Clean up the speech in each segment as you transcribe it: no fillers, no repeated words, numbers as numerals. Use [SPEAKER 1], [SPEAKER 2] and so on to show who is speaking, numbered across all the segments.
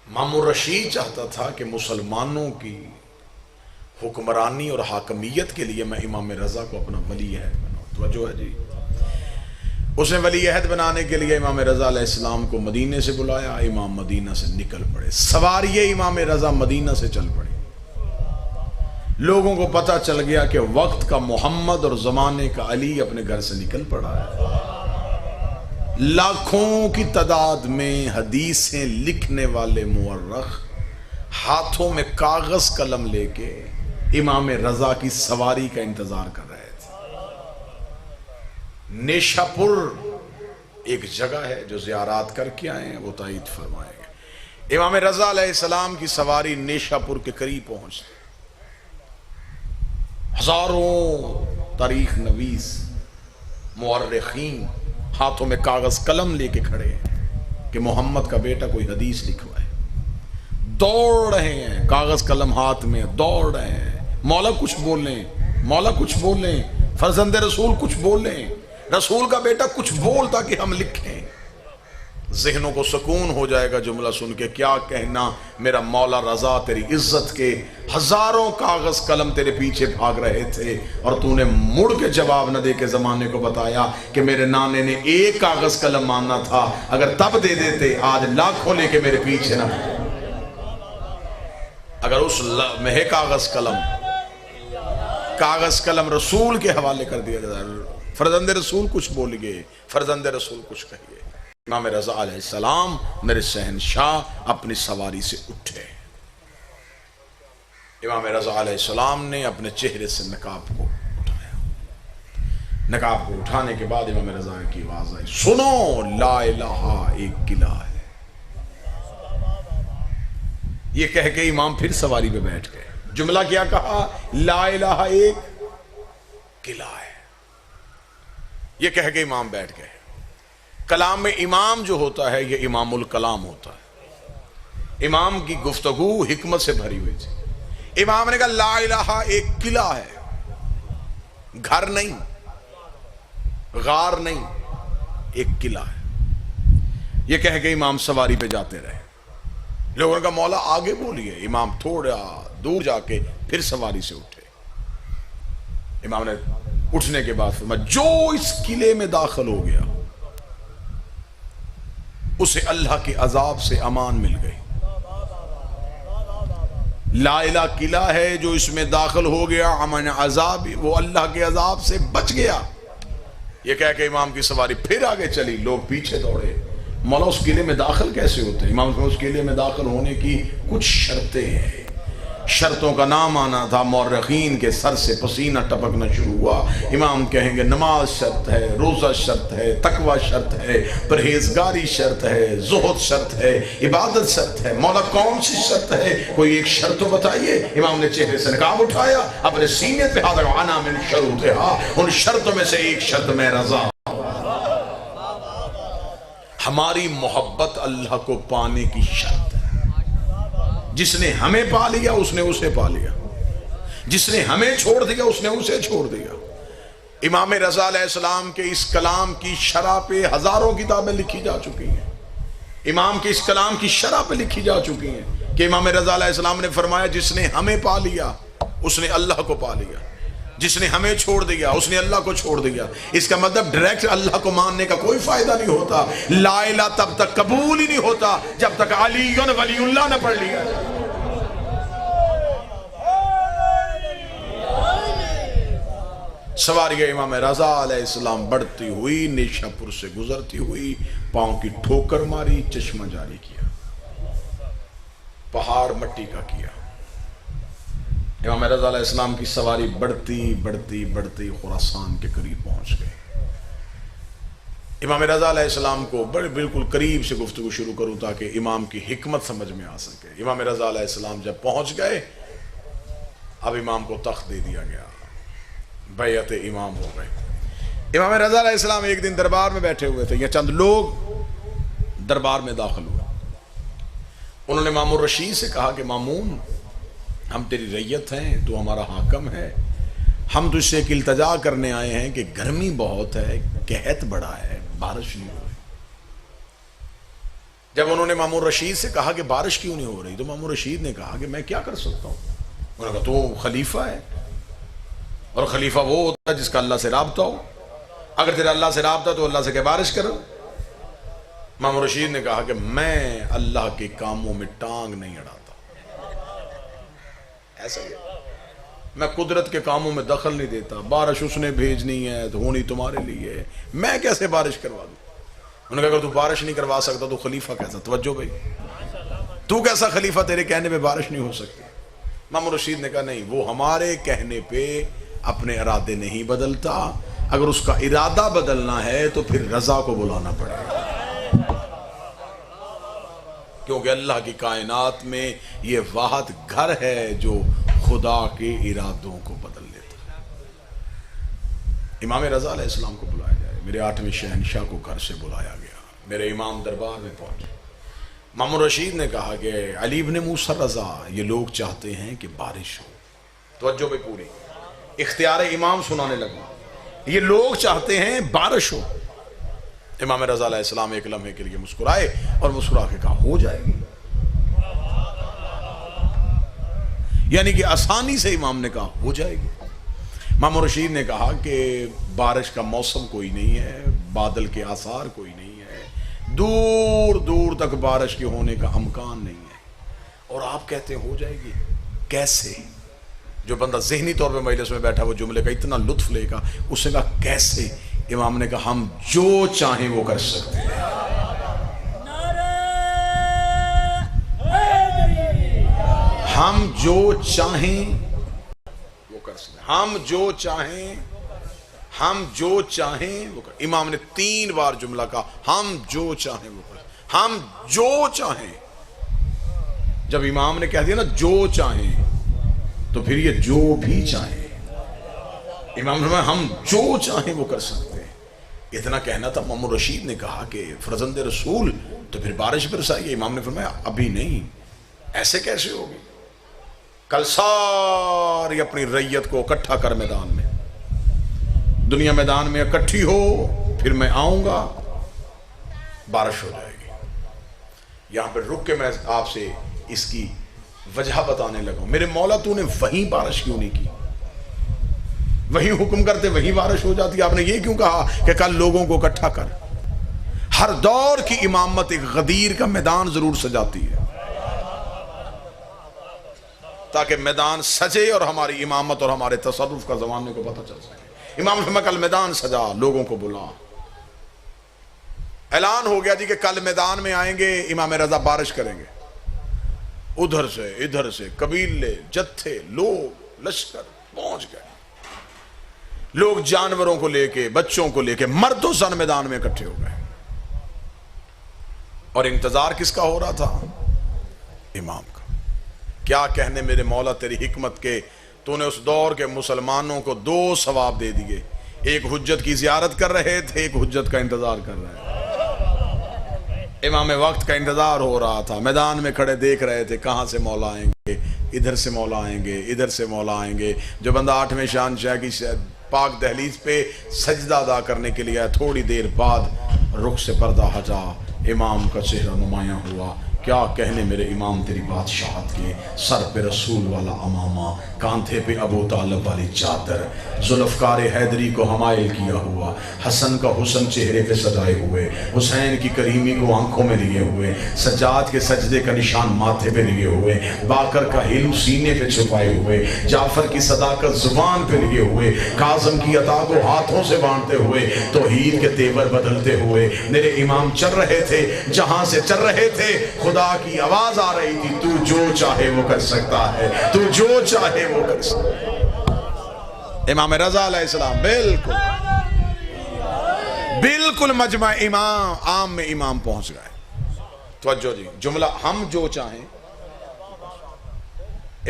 [SPEAKER 1] مامون رشید چاہتا تھا کہ مسلمانوں کی حکمرانی اور حاکمیت کے لیے میں امام رضا کو اپنا ولی عہد بناؤں. توجہ ہے جی. اس نے ولی عہد بنانے کے لیے امام رضا علیہ السلام کو مدینے سے بلایا. امام مدینہ سے نکل پڑے. سواریے امام رضا مدینہ سے چل پڑے. لوگوں کو پتہ چل گیا کہ وقت کا محمد اور زمانے کا علی اپنے گھر سے نکل پڑا ہے. لاکھوں کی تعداد میں حدیثیں لکھنے والے مورخ ہاتھوں میں کاغذ قلم لے کے امام رضا کی سواری کا انتظار کر رہے تھے. نیشہ پور ایک جگہ ہے جو زیارات کر کے آئے ہیں, وہ تائید فرمائیں گے. امام رضا علیہ السلام کی سواری نیشہ پور کے قریب پہنچتی. ہزاروں تاریخ نویس مورخین ہاتھوں میں کاغذ قلم لے کے کھڑے ہیں کہ محمد کا بیٹا کوئی حدیث لکھوائے. دوڑ رہے ہیں, کاغذ قلم ہاتھ میں دوڑ رہے ہیں. مولا کچھ بولیں, مولا کچھ بولیں, فرزند رسول کچھ بولیں, رسول کا بیٹا کچھ بول تاکہ ہم لکھیں. ذہنوں کو سکون ہو جائے گا جملہ سن کے, کیا کہنا میرا مولا رضا تیری عزت کے ہزاروں کاغذ قلم تیرے پیچھے بھاگ رہے تھے اور تو نے مڑ کے جواب نہ دے کے زمانے کو بتایا کہ میرے نانے نے ایک کاغذ قلم ماننا تھا, اگر تب دے دیتے آج لاکھوں لے کے میرے پیچھے نہ. اگر اس میں کاغذ قلم رسول کے حوالے کر دیا جائے, فرزند رسول کچھ بول گئے, فرزند رسول کچھ کہیے. امام رضا علیہ السلام میرے شہنشاہ اپنی سواری سے اٹھے. امام رضا علیہ السلام نے اپنے چہرے سے نقاب کو اٹھایا. نقاب کو اٹھانے کے بعد امام رضا کی آواز آئی, سنو لا الہ ایک قلعہ ہے. یہ کہہ کے امام پھر سواری پہ بیٹھ گئے. جملہ کیا کہا؟ لا الہ ایک قلعہ ہے. یہ کہہ کے امام بیٹھ گئے. کلام میں امام جو ہوتا ہے یہ امام الکلام ہوتا ہے. امام کی گفتگو حکمت سے بھری ہوئی تھی. امام نے کہا لا الہ ایک قلعہ ہے, گھر نہیں, غار نہیں, ایک قلعہ ہے. یہ کہہ کے امام سواری پہ جاتے رہے. لوگوں نے کہا مولا آگے بولیے. امام تھوڑا دور جا کے پھر سواری سے اٹھے. امام نے اٹھنے کے بعد فرمایا جو اس قلعے میں داخل ہو گیا اسے اللہ کے عذاب سے امان مل گئی. لا الہ قلعہ ہے, جو اس میں داخل ہو گیا امن عذاب, وہ اللہ کے عذاب سے بچ گیا. یہ کہہ کہ امام کی سواری پھر آگے چلی. لوگ پیچھے دوڑے. مولا اس قلعے میں داخل کیسے ہوتے ہیں؟ امام کو اس قلعے میں داخل ہونے کی کچھ شرطیں ہیں. شرطوں کا نام آنا تھا. مورخین کے سر سے پسینہ ٹپکنا شروع ہوا. امام کہیں گے نماز شرط ہے, روزہ شرط ہے, تقوی شرط ہے, پرہیزگاری شرط ہے, زہد شرط ہے, عبادت شرط ہے. مولا کون سی شرط ہے؟ کوئی ایک شرط تو بتائیے. امام نے چہرے سے نقاب اٹھایا, اپنے سینے پہ ہاتھ رکھا, انا من شروطہا, ان شرطوں میں سے ایک شرط میں رضا. ہماری محبت اللہ کو پانے کی شرط ہے. جس نے ہمیں پا لیا اس نے اسے پا لیا, جس نے ہمیں چھوڑ دیا اس نے اسے چھوڑ دیا. امام رضا علیہ السلام کے اس کلام کی شرح پہ ہزاروں کتابیں لکھی جا چکی ہیں. امام کے اس کلام کی شرح پہ لکھی جا چکی ہیں کہ امام رضا علیہ السلام نے فرمایا جس نے ہمیں پا لیا اس نے اللہ کو پا لیا, جس نے ہمیں چھوڑ دیا اس نے اللہ کو چھوڑ دیا. اس کا مطلب ڈائریکٹ اللہ کو ماننے کا کوئی فائدہ نہیں ہوتا. لا الہ تب تک قبول ہی نہیں ہوتا جب تک علی ولی اللہ نہ پڑھ لیا. سواری امام رضا علیہ السلام بڑھتی ہوئی نیشہ پور سے گزرتی ہوئی, پاؤں کی ٹھوکر ماری, چشمہ جاری کیا, پہاڑ مٹی کا کیا. امام رضا علیہ السلام کی سواری بڑھتی بڑھتی بڑھتی خراسان کے قریب پہنچ گئے. امام رضا علیہ السلام کو بڑے بالکل قریب سے گفتگو شروع کروں تاکہ امام کی حکمت سمجھ میں آ سکے. امام رضا علیہ السلام جب پہنچ گئے اب امام کو تخت دے دیا گیا, بیعت امام ہو گئے. امام رضا علیہ السلام ایک دن دربار میں بیٹھے ہوئے تھے. یہ چند لوگ دربار میں داخل ہوئے. انہوں نے مامون رشید سے کہا کہ مامون ہم تیری ریت ہیں, تو ہمارا حاکم ہے, ہم تجھ سے ایک التجا کرنے آئے ہیں کہ گرمی بہت ہے, قحط بڑا ہے, بارش نہیں ہو رہی. جب انہوں نے مامون رشید سے کہا کہ بارش کیوں نہیں ہو رہی تو مامون رشید نے کہا کہ میں کیا کر سکتا ہوں. انہوں نے کہا تو خلیفہ ہے اور خلیفہ وہ ہوتا ہے جس کا اللہ سے رابطہ ہو. اگر تیرا اللہ سے رابطہ تو اللہ سے کہ بارش کرو. مامون رشید نے کہا کہ میں اللہ کے کاموں میں ٹانگ نہیں اڑاتا. ایسا ہی میں قدرت کے کاموں میں دخل نہیں دیتا. بارش اس نے بھیجنی ہے تو ہونی تمہارے لیے ہے, میں کیسے بارش کروا دوں. انہوں نے کہا اگر تو بارش نہیں کروا سکتا تو خلیفہ کیسا. توجہ بھائی, تو کیسا خلیفہ, تیرے کہنے پہ بارش نہیں ہو سکتی. مامون رشید نے کہا نہیں, وہ ہمارے کہنے پہ اپنے ارادے نہیں بدلتا. اگر اس کا ارادہ بدلنا ہے تو پھر رضا کو بلانا پڑے گا, کیونکہ اللہ کی کائنات میں یہ واحد گھر ہے جو خدا کے ارادوں کو بدل لیتا ہے. امام رضا علیہ السلام کو بلایا جائے. میرے 8ویں شہنشاہ کو گھر سے بلایا گیا, میرے امام دربار میں پہنچے. مامون رشید نے کہا کہ علی ابن موسیٰ رضا, یہ لوگ چاہتے ہیں کہ بارش ہو. توجہ بھی پوری, اختیار امام سنانے لگا. یہ لوگ چاہتے ہیں بارش ہو. امام رضا علیہ السلام ایک لمحے کے لیے مسکرائے اور مسکرا کے کہا ہو جائے گی. یعنی کہ آسانی سے امام نے کہا ہو جائے گی. مامون رشید نے کہا کہ بارش کا موسم کوئی نہیں ہے, بادل کے آثار کوئی نہیں ہے, دور دور تک بارش کے ہونے کا امکان نہیں ہے, اور آپ کہتے ہیں ہو جائے گی. کیسے؟ جو بندہ ذہنی طور پہ مجلس میں بیٹھا وہ جملے کا اتنا لطف لے گا. اس نے کہا کیسے؟ امام نے کہا ہم جو چاہیں وہ کر سکتے ہیں. ہم جو چاہیں وہ کر سکتے ہیں. ہم جو چاہیں, ہم جو چاہیں وہ کر. امام نے 3 بار جملہ کہا ہم جو چاہیں وہ کر. ہم جو چاہیں. جب امام نے کہہ دیا نا جو چاہیں تو پھر یہ جو بھی چاہیں. امام نے فرمایا ہم جو چاہیں وہ کر سکتے ہیں. اتنا کہنا تھا. مامون رشید نے کہا کہ فرزند رسول تو پھر بارش برسائیے. امام نے فرمایا ابھی نہیں. ایسے کیسے ہوگی؟ کل ساری اپنی ریت کو اکٹھا کر میدان میں, دنیا میدان میں اکٹھی ہو, پھر میں آؤں گا, بارش ہو جائے گی. یہاں پہ رک کے میں آپ سے اس کی وجہ بتانے لگا. میرے مولا تو نے وہیں بارش کیوں نہیں کی؟ وہیں حکم کرتے وہیں بارش ہو جاتی. آپ نے یہ کیوں کہا کہ کل لوگوں کو اکٹھا کر؟ ہر دور کی امامت ایک غدیر کا میدان ضرور سجاتی ہے تاکہ میدان سجے اور ہماری امامت اور ہمارے تصرف کا زمانے کو پتہ چل سکے. امام نے کل میدان سجا, لوگوں کو بلا. اعلان ہو گیا جی کہ کل میدان میں آئیں گے امام رضا, بارش کریں گے. ادھر سے ادھر سے قبیلے, جتھے, لوگ, لشکر پہنچ گئے. لوگ جانوروں کو لے کے, بچوں کو لے کے, مرد و زن میدان میں اکٹھے ہو گئے. اور انتظار کس کا ہو رہا تھا؟ امام کا. کیا کہنے میرے مولا تیری حکمت کے, تو نے اس دور کے مسلمانوں کو 2 ثواب دے دیے. ایک حجت کی زیارت کر رہے تھے, ایک حجت کا انتظار کر رہے تھے. امام وقت کا انتظار ہو رہا تھا, میدان میں کھڑے دیکھ رہے تھے کہاں سے مولا آئیں گے, ادھر سے مولا آئیں گے, ادھر سے مولا آئیں گے. جو بندہ 8ویں شہنشاہ کی پاک دہلیز پہ سجدہ ادا کرنے کے لیے, تھوڑی دیر بعد رخ سے پردہ ہٹا, امام کا چہرہ نمایاں ہوا. کیا کہنے میرے امام تیری بادشاہت کے, سر پہ رسول والا امامہ, کاندھے پہ ابو طالب والی چادر, ذوالفقار حیدری کو حمائل کیا ہوا, حسن کا حسن چہرے پہ سجائے ہوئے, حسین کی کریمی کو آنکھوں میں لیے ہوئے, سجاد کے سجدے کا نشان ماتھے پہ لیے ہوئے, باقر کا علم سینے پہ چھپائے ہوئے, جعفر کی صداقت زبان پہ لیے ہوئے, کاظم کی عطا کو ہاتھوں سے بانٹتے ہوئے, توحید کے تیور بدلتے ہوئے میرے امام چل رہے تھے. جہاں سے چل رہے تھے خدا کی آواز آ رہی تھی, تو جو چاہے وہ کر سکتا ہے, تو جو چاہے وہ کر سکتا ہے. امام رضا علیہ السلام بالکل مجمع امام عام میں امام پہنچ گئے. توجہ جی, جملہ ہم جو چاہیں.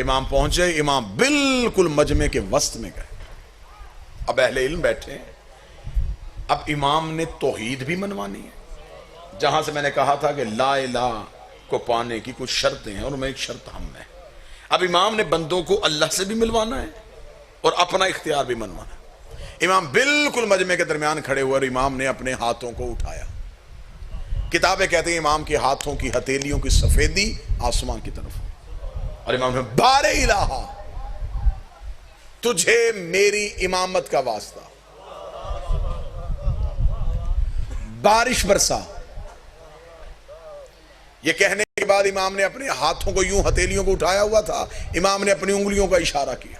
[SPEAKER 1] امام پہنچے, امام بالکل مجمع کے وسط میں گئے. اب اہل علم بیٹھے ہیں. اب امام نے توحید بھی منوانی ہے. جہاں سے میں نے کہا تھا کہ لا الہ کو پانے کی کچھ شرطیں ہیں, اور میں ایک شرط ہم ہے. اب امام نے بندوں کو اللہ سے بھی ملوانا ہے اور اپنا اختیار بھی منوانا ہے. امام بالکل مجمع کے درمیان کھڑے ہوئے اور امام نے اپنے ہاتھوں کو اٹھایا کتابیں کہتے ہیں امام کے ہاتھوں کی ہتھیلیوں کی سفیدی آسمان کی طرف، اور امام نے بار الہ تجھے میری امامت کا واسطہ، بارش برسا۔ یہ کہنے کے بعد امام نے اپنے ہاتھوں کو یوں ہتھیلیوں کو اٹھایا ہوا تھا، امام نے اپنی انگلیوں کا اشارہ کیا،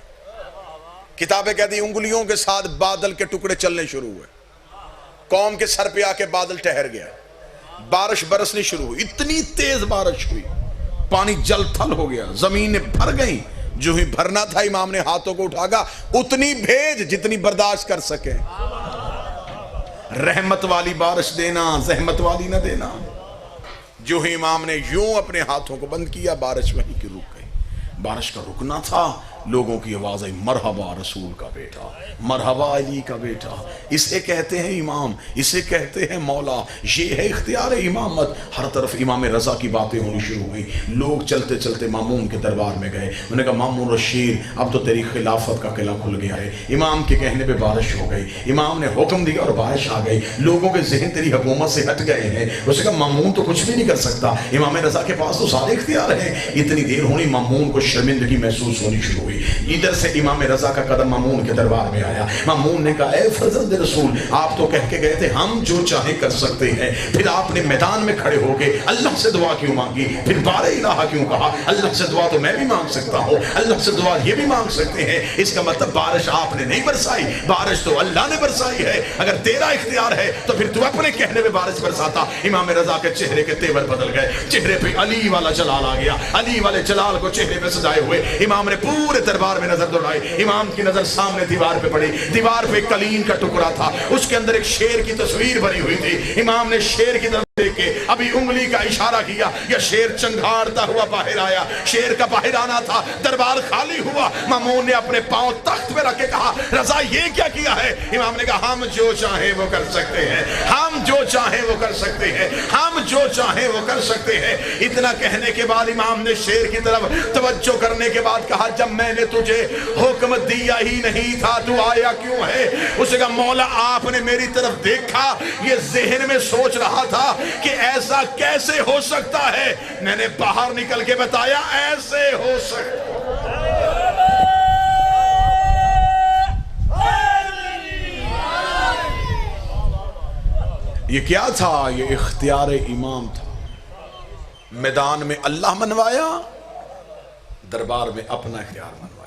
[SPEAKER 1] کتابیں کہتی ہیں انگلیوں کے ساتھ بادل کے ٹکڑے چلنے شروع ہوئے، قوم کے سر پہ آ کے بادل ٹھہر گیا، بارش برسنی شروع ہوئی، اتنی تیز بارش ہوئی، پانی جل تھل ہو گیا، زمینیں بھر گئیں، جو ہی بھرنا تھا امام نے ہاتھوں کو اٹھا گا، اتنی بھیج جتنی برداشت کر سکے، رحمت والی بارش دینا، زحمت والی نہ دینا۔ جو ہی امام نے یوں اپنے ہاتھوں کو بند کیا، بارش وہیں کی رک گئی۔ بارش کا رکنا تھا، لوگوں کی آواز آئی، مرحبا رسول کا بیٹا، مرحبا علی کا بیٹا، اسے کہتے ہیں امام، اسے کہتے ہیں مولا، یہ ہے اختیار امامت۔ ہر طرف امام رضا کی باتیں ہونی شروع ہوئی، لوگ چلتے چلتے مامون کے دربار میں گئے، انہوں نے کہا مامون رشید اب تو تیری خلافت کا قلعہ کھل گیا ہے۔ امام کے کہنے پہ بارش ہو گئی، امام نے حکم دیا اور بارش آ گئی، لوگوں کے ذہن تیری حکومت سے ہٹ گئے ہیں۔ اس نے کہا مامون تو کچھ بھی نہیں کر سکتا، امام رضا کے پاس تو سارے اختیار ہیں۔ اتنی دیر ہونی، مامون کو شرمندگی محسوس ہونی شروع ہوئی، ادھر سے امام رضا کا قدم مامون کے دربار میں آیا۔ مامون نے کہا اے فرزند رسول، آپ تو کہہ کے گئے تھے ہم جو چاہیں کر سکتے ہیں، پھر آپ نے میدان میں کھڑے ہو کے اللہ سے دعا کیوں مانگی، پھر بار الہ کیوں کہا؟ اللہ سے دعا تو میں بھی مانگ سکتا ہوں، اللہ سے دعا یہ بھی مانگ سکتے ہیں۔ اس کا مطلب بارش آپ نے نہیں برسائی، بارش تو اللہ نے برسائی ہے۔ اگر تیرا اختیار ہے تو پھر تو اپنے کہنے میں بارش برساتا۔ امام رضا کے چہرے کے تیور بدل گئے، چہرے پہ علی والا جلال آ گیا، علی والے جلال کو چہرے پہ سجائے ہوئے امام نے پورے دربار میں نظر دوڑائی۔ امام کی نظر سامنے دیوار پہ پڑی، دیوار پہ قلین کا ٹکڑا تھا، اس کے اندر ایک شیر کی تصویر بنی ہوئی تھی۔ امام نے شیر کی طرف دیکھ کے ابھی انگلی کا اشارہ کیا، یہ شیر چنگھاڑتا ہوا باہر آیا، شیر کا باہر آنا تھا، دربار خالی ہوا۔ مامون نے اپنے پاؤں تخت پہ رکھ کے کہا رضا یہ کیا کیا ہے؟ امام نے کہا ہم جو چاہیں وہ کر سکتے ہیں، ہم جو چاہیں وہ کر سکتے ہیں، ہم جو چاہیں وہ کر سکتے ہیں۔ اتنا کہنے کے بعد امام نے شیر کی طرف توجہ کرنے کے بعد کہا جب میں نے تجھے حکم دیا ہی نہیں تھا تو آیا کیوں ہے؟ اسے کہا مولا آپ نے میری طرف دیکھا، یہ ذہن میں سوچ رہا تھا کہ ایسا کیسے ہو سکتا ہے، میں نے باہر نکل کے بتایا ایسے ہو سکتا۔ یہ کیا تھا؟ یہ اختیار امام تھا۔ میدان میں اللہ منوایا، دربار میں اپنا اختیار منوایا۔